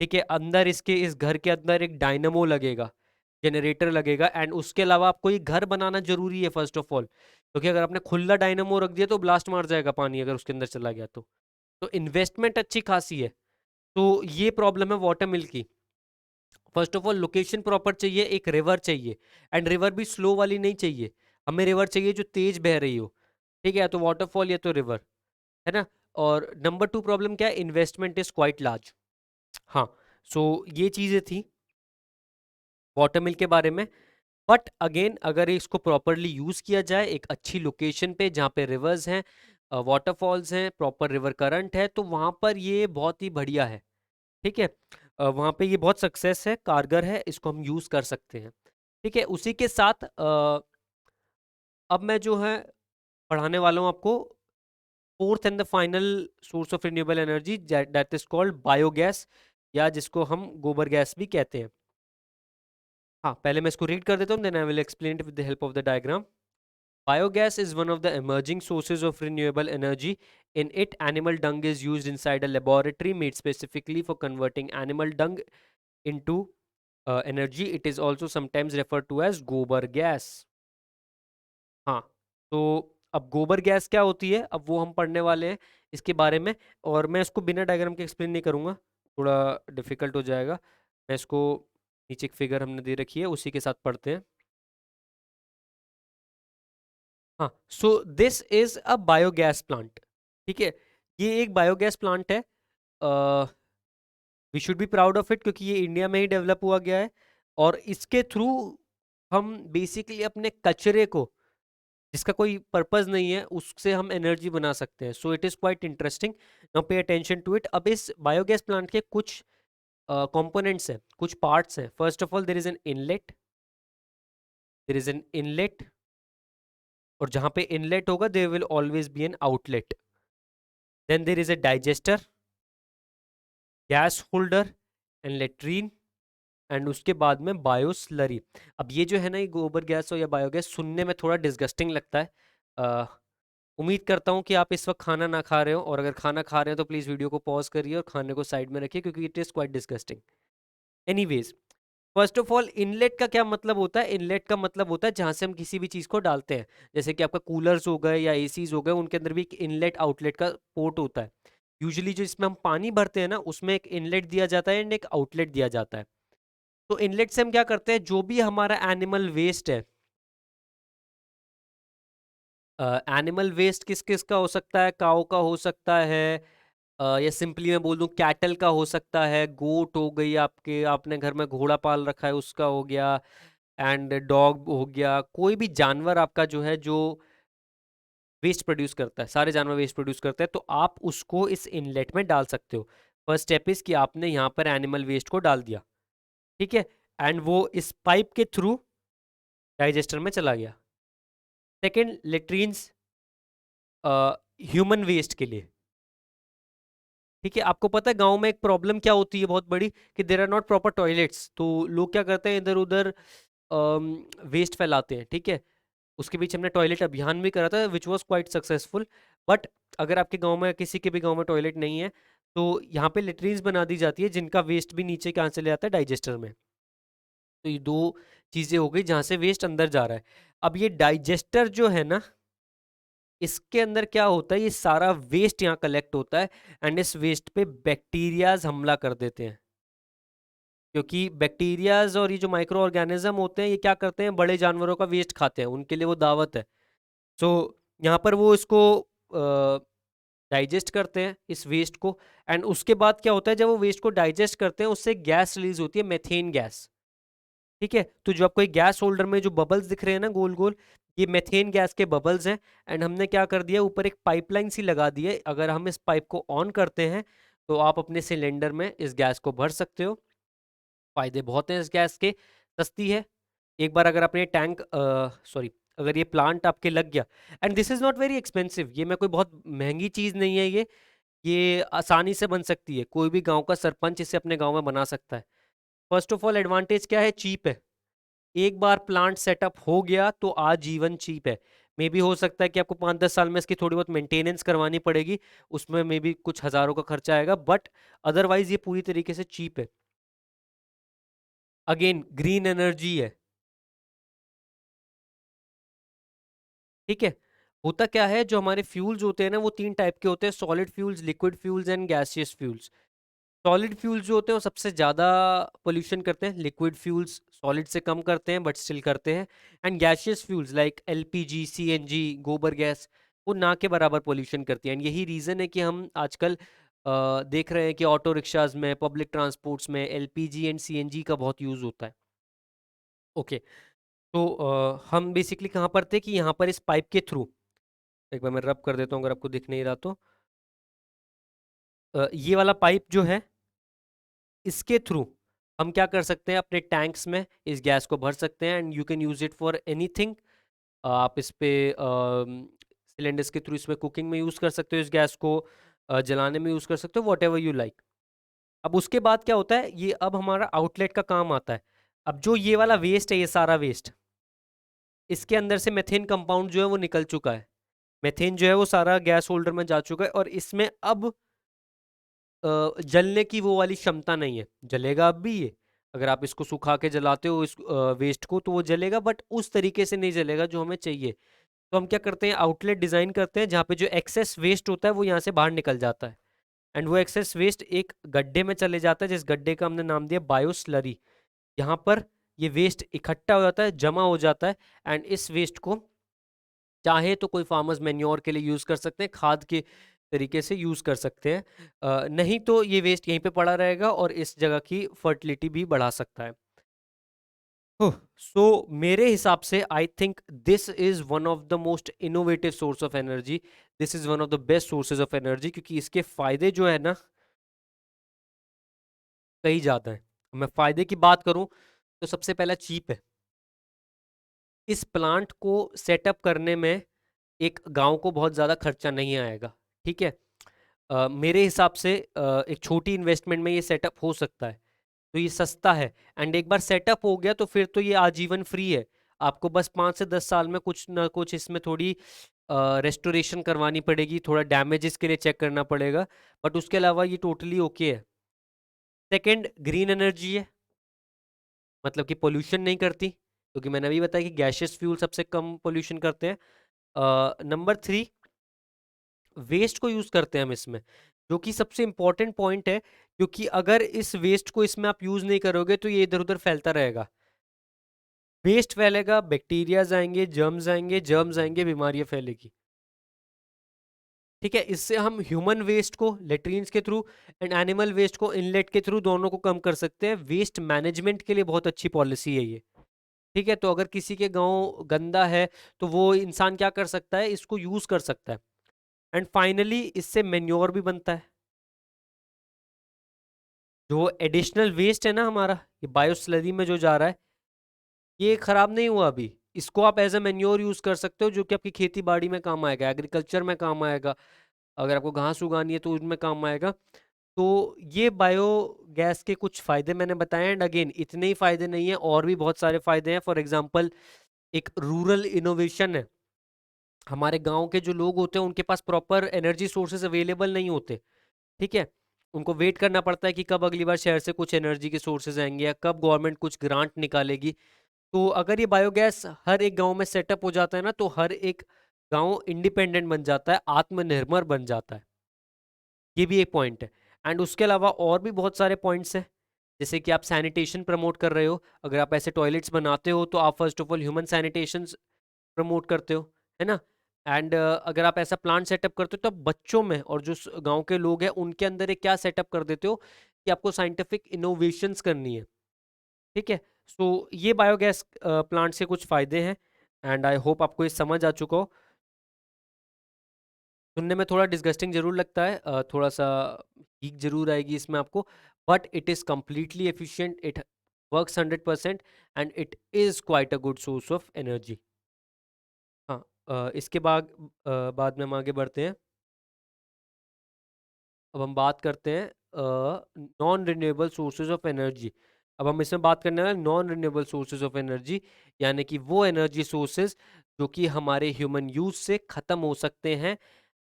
ठीक है, अंदर इसके इस घर के अंदर एक डायनमो लगेगा, जनरेटर लगेगा, एंड उसके अलावा आपको ये घर बनाना जरूरी है फर्स्ट ऑफ ऑल। क्योंकि अगर आपने खुला डायनामो रख दिया तो ब्लास्ट मार जाएगा पानी, अगर उसके अंदर चला गया तो इन्वेस्टमेंट अच्छी खासी है। तो ये प्रॉब्लम है वाटर मिल की। First of all location proper चाहिए, एक रिवर चाहिए, एंड रिवर भी स्लो वाली नहीं चाहिए, हमें रिवर चाहिए जो तेज बह रही हो, ठीक है, तो वाटरफॉल या तो रिवर, है ना। और नंबर टू प्रॉब्लम क्या है, इन्वेस्टमेंट इज क्वाइट लार्ज। हाँ, सो ये चीजें थी वाटर मिल के बारे में। बट अगेन अगर इसको प्रॉपरली यूज किया जाए एक अच्छी लोकेशन पे जहाँ पे रिवर्स हैं, वाटरफॉल्स हैं, प्रॉपर रिवर करंट है, तो वहां पर ये बहुत ही बढ़िया है, ठीक है। वहाँ पे ये बहुत सक्सेस है, कारगर है, इसको हम यूज कर सकते हैं, ठीक है। उसी के साथ अब मैं जो है पढ़ाने वाला हूँ आपको fourth and the final source of renewable energy, that is called biogas, या जिसको हम गोबर गैस भी कहते हैं। हाँ, पहले मैं इसको रीड कर देता हूँ, then I will explain it with the help of the diagram. Biogas is one of the emerging sources of renewable energy. In it, animal dung is used inside a laboratory made specifically for converting animal dung into energy. It is also sometimes referred to as gobar gas. हाँ, तो अब गोबर gas क्या होती है, अब वो हम पढ़ने वाले हैं इसके बारे में। और मैं इसको बिना डायग्राम के एक्सप्लेन नहीं करूँगा, थोड़ा डिफिकल्ट हो जाएगा। मैं इसको, नीचे एक फिगर हमने दे रखी है उसी के साथ पढ़ते हैं। हाँ, so this is a biogas plant, ठीक है, ये एक बायोगैस प्लांट है। We should be proud of it, क्योंकि ये इंडिया में ही डेवलप हुआ गया है, और इसके थ्रू हम बेसिकली अपने कचरे को, जिसका कोई पर्पस नहीं है, उससे हम एनर्जी बना सकते हैं। So it is quite interesting, now pay attention to it. अब इस बायोगैस प्लांट के कुछ कंपोनेंट्स हैं, कुछ पार्ट्स हैं। First of all there is an inlet, there is an inlet, और जहां पे इनलेट होगा there will always be an outlet. Then there is a digester, gas holder and latrine, and उसके बाद में बायो स्लरी। अब ये जो है ना, ये गोबर गैस हो या बायोगैस, सुनने में थोड़ा डिस्गस्टिंग लगता है। अ, उम्मीद करता हूँ कि आप इस वक्त खाना ना खा रहे हो, और अगर खाना खा रहे हो तो प्लीज़ वीडियो को पॉज करिए और खाने को साइड में रखिए, क्योंकि it is quite disgusting. Anyways, first of all inlet का क्या मतलब होता है, इनलेट का मतलब होता है जहां से हम किसी भी चीज़ को डालते हैं। जैसे कि आपका कूलर्स हो गए या एसीज हो गए, उनके अंदर भी एक इनलेट आउटलेट का पोर्ट होता है। यूजुअली जो इसमें हम पानी भरते हैं ना, उसमें एक इनलेट दिया जाता है एंड एक आउटलेट दिया जाता है। तो इनलेट से हम क्या करते हैं, जो भी हमारा एनिमल वेस्ट है, एनिमल वेस्ट किस किस का हो सकता है, काऊ का हो सकता है, या सिंपली मैं बोल दूं कैटल का हो सकता है, गोट हो गई, आपके आपने घर में घोड़ा पाल रखा है उसका हो गया, एंड डॉग हो गया, कोई भी जानवर आपका जो है जो वेस्ट प्रोड्यूस करता है, सारे जानवर वेस्ट प्रोड्यूस करते हैं, तो आप उसको इस इनलेट में डाल सकते हो। फर्स्ट स्टेप इज कि आपने यहाँ पर एनिमल वेस्ट को डाल दिया, ठीक है, एंड वो इस पाइप के थ्रू डाइजेस्टर में चला गया। सेकेंड, लेट्रीन्स ह्यूमन वेस्ट के लिए, ठीक है। आपको पता है गांव में एक प्रॉब्लम क्या होती है बहुत बड़ी, कि there are not proper toilets, तो लोग क्या करते हैं, इधर उधर वेस्ट फैलाते हैं, ठीक है। उसके बीच हमने टॉयलेट अभियान भी करा था which was quite successful. But अगर आपके गांव में, किसी के भी गांव में टॉयलेट नहीं है, तो यहाँ पे लेट्रीन्स बना दी जाती है, जिनका वेस्ट भी नीचे कहाँ चले जाता है, डाइजेस्टर में। तो ये दो चीजें हो गई जहां से वेस्ट अंदर जा रहा है। अब ये डाइजेस्टर जो है ना, इसके अंदर क्या होता है, ये सारा वेस्ट यहाँ कलेक्ट होता है, एंड इस वेस्ट पे बैक्टीरियाज हमला कर देते हैं। क्योंकि बैक्टीरियाज और ये जो माइक्रो ऑर्गेनिज्म होते हैं, ये क्या करते हैं, बड़े जानवरों का वेस्ट खाते हैं, उनके लिए वो दावत है। सो यहाँ पर वो इसको डाइजेस्ट करते हैं इस वेस्ट को, एंड उसके बाद क्या होता है, जब वो वेस्ट को डाइजेस्ट करते हैं, उससे गैस रिलीज होती है, मेथेन गैस, ठीक है। तो जो आपको एक गैस होल्डर में जो बबल्स दिख रहे हैं ना गोल गोल, ये मेथेन गैस के बबल्स हैं। एंड हमने क्या कर दिया, ऊपर एक पाइपलाइन सी लगा दी है, अगर हम इस पाइप को ऑन करते हैं तो आप अपने सिलेंडर में इस गैस को भर सकते हो। फायदे बहुत हैं इस गैस के, सस्ती है। एक बार अगर आपने टैंक, सॉरी, अगर ये प्लांट आपके लग गया, and this is not very expensive, ये मैं कोई बहुत महंगी चीज़ नहीं है, ये आसानी से बन सकती है, कोई भी गांव का सरपंच इसे अपने गांव में बना सकता है। फर्स्ट ऑफ ऑल एडवांटेज क्या है, चीप है। एक बार प्लांट सेटअप हो गया तो आजीवन चीप है। मे बी हो सकता है कि आपको 5-10 साल में इसकी थोड़ी बहुत मेंटेनेंस करवानी पड़ेगी, उसमें मे बी कुछ हज़ारों का खर्चा आएगा, बट अदरवाइज ये पूरी तरीके से चीप है। अगेन ग्रीन एनर्जी है, ठीक है। होता क्या है, जो हमारे फ्यूल्स होते हैं ना वो 3 टाइप के होते हैं: solid fuels, liquid fuels and gaseous fuels. Solid fuels जो होते हैं वो सबसे ज़्यादा पोल्यूशन करते हैं, लिक्विड फ्यूल्स सॉलिड से कम करते हैं बट स्टिल करते हैं, and gaseous fuels like LPG, CNG, गोबर गैस, वो ना के बराबर पोल्यूशन करती हैं। एंड यही रीज़न है कि हम आजकल देख रहे हैं कि ऑटो रिक्शाज में, पब्लिक ट्रांसपोर्ट्स में एलपीजी एंड सीएनजी का बहुत यूज़ होता है। ओके, तो हम बेसिकली कहाँ पर थे कि यहाँ पर इस पाइप के थ्रू, एक बार मैं रब कर देता हूँ अगर आपको दिख नहीं रहा तो, ये वाला पाइप जो है, इसके थ्रू हम क्या कर सकते हैं, अपने टैंक्स में इस गैस को भर सकते हैं and you can use it for anything. आप इस पे सिलेंडर्स के थ्रू इसमें कुकिंग में यूज़ कर सकते हो, इस गैस को जलाने में यूज़ कर सकते हो, वॉट एवर यू लाइक। अब उसके बाद क्या होता है, ये अब हमारा आउटलेट का काम आता है। अब जो ये वाला वेस्ट है, ये सारा वेस्ट, इसके अंदर से मेथेन कंपाउंड जो है वो निकल चुका है। मेथेन जो है वो सारा गैस होल्डर में जा चुका है और इसमें अब जलने की वो वाली क्षमता नहीं है। जलेगा अब भी ये, अगर आप इसको सुखा के जलाते हो इस वेस्ट को, तो वो जलेगा बट उस तरीके से नहीं जलेगा जो हमें चाहिए। तो हम क्या करते हैं, आउटलेट डिज़ाइन करते हैं जहाँ पे जो एक्सेस वेस्ट होता है वो यहाँ से बाहर निकल जाता है, एंड वो एक्सेस वेस्ट एक गड्ढे में चले जाता है, जिस गड्ढे का हमने नाम दिया बायो स्लरी। यहाँ पर ये वेस्ट इकट्ठा हो जाता है, जमा हो जाता है, एंड इस वेस्ट को चाहे तो कोई फार्मर्स मैन्योर के लिए यूज़ कर सकते हैं, खाद के तरीके से यूज़ कर सकते हैं, नहीं तो ये वेस्ट यहीं पे पड़ा रहेगा और इस जगह की फर्टिलिटी भी बढ़ा सकता है। सो मेरे हिसाब से I think this is one of the most innovative source of energy, this is one of the best sources of energy, क्योंकि इसके फायदे जो है ना कई ज़्यादा है। मैं फायदे की बात करूं तो सबसे पहला चीप है। इस प्लांट को सेटअप करने में एक गांव को बहुत ज़्यादा खर्चा नहीं आएगा, ठीक है। मेरे हिसाब से एक छोटी इन्वेस्टमेंट में ये सेटअप हो सकता है, तो ये सस्ता है, एंड एक बार सेटअप हो गया तो फिर तो ये आजीवन फ्री है। आपको बस 5 से 10 साल में कुछ ना कुछ इसमें थोड़ी रेस्टोरेशन करवानी पड़ेगी, थोड़ा डैमेजेस के लिए चेक करना पड़ेगा, बट उसके अलावा ये टोटली ओके है। सेकंड, ग्रीन एनर्जी है, मतलब कि पोल्यूशन नहीं करती, क्योंकि मैंने अभी बताया कि गैशियस फ्यूल सबसे कम पोल्यूशन करते हैं। नंबर 3, वेस्ट को यूज़ करते हैं हम इसमें, जो कि सबसे इम्पोर्टेंट पॉइंट है, क्योंकि अगर इस वेस्ट को इसमें आप यूज़ नहीं करोगे तो ये इधर उधर फैलता रहेगा। वेस्ट फैलेगा, बैक्टीरियाज आएंगे, जर्म्स आएंगे, बीमारियां फैलेगी। ठीक है, इससे हम ह्यूमन वेस्ट को लेट्रिन्स के थ्रू एंड एनिमल वेस्ट को इनलेट के थ्रू दोनों को कम कर सकते हैं। वेस्ट मैनेजमेंट के लिए बहुत अच्छी पॉलिसी है ये। ठीक है, तो अगर किसी के गांव गंदा है तो वो इंसान क्या कर सकता है, इसको यूज कर सकता है। एंड फाइनली इससे मेन्योर भी बनता है। जो एडिशनल वेस्ट है ना हमारा, ये बायो स्लरी में जो जा रहा है, ये खराब नहीं हुआ अभी। इसको आप एज अ मेन्योर यूज कर सकते हो, जो कि आपकी खेती बाड़ी में काम आएगा, एग्रीकल्चर में काम आएगा, अगर आपको घास उगानी है तो उनमें काम आएगा। तो ये बायो गैस के कुछ फायदे मैंने बताए, एंड अगेन इतने ही फायदे नहीं है, और भी बहुत सारे फायदे हैं। फॉर एग्जांपल, एक रूरल इनोवेशन है। हमारे गांव के जो लोग होते हैं उनके पास प्रॉपर एनर्जी सोर्सेज अवेलेबल नहीं होते, ठीक है। उनको वेट करना पड़ता है कि कब अगली बार शहर से कुछ एनर्जी के सोर्सेज आएंगे या कब गवर्नमेंट कुछ ग्रांट निकालेगी। तो अगर ये बायोगैस हर एक गांव में सेटअप हो जाता है ना, तो हर एक गांव इंडिपेंडेंट बन जाता है, आत्मनिर्भर बन जाता है। ये भी एक पॉइंट है। एंड उसके अलावा और भी बहुत सारे पॉइंट्स हैं, जैसे कि आप सैनिटेशन प्रमोट कर रहे हो। अगर आप ऐसे टॉयलेट्स बनाते हो तो आप first of all human sanitation promote करते हो, है ना। एंड अगर आप ऐसा प्लांट सेटअप करते हो तो आप बच्चों में और जो गांव के लोग हैं उनके अंदर एक क्या सेटअप कर देते हो कि आपको साइंटिफिक इनोवेशंस करनी है, ठीक है। सो ये बायोगैस प्लांट से कुछ फायदे हैं, एंड आई होप आपको ये समझ आ चुका हो। सुनने में थोड़ा डिस्गस्टिंग जरूर लगता है, थोड़ा सा हीक जरूर आएगी इसमें आपको, but it is completely efficient, it works 100%, and it is quite a good source of energy. हाँ, इसके बाद में हम आगे बढ़ते हैं। अब हम बात करते हैं non renewable sources of energy. अब हम इसमें बात करने वाले non renewable sources of energy, यानी कि वो एनर्जी सोर्सेज जो कि हमारे ह्यूमन यूज से ख़त्म हो सकते हैं,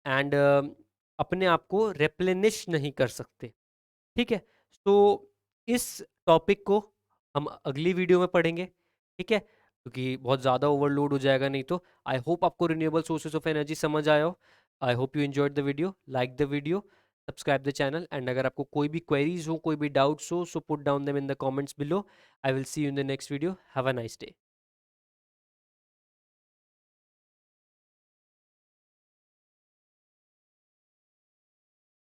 एंड अपने आप को रेप्लेनिश नहीं कर सकते, ठीक है। तो इस टॉपिक को हम अगली वीडियो में पढ़ेंगे, ठीक है। क्योंकि बहुत ज़्यादा ओवरलोड हो जाएगा नहीं तो। आई होप आपको रिन्यूएबल सोर्सेज ऑफ एनर्जी समझ आया हो। I hope you enjoyed the video, like the video, subscribe the channel, and अगर आपको कोई भी क्वेरीज हो, कोई भी डाउट्स हो, so put down them in the comments below. I will see you in the next video. Have a nice day.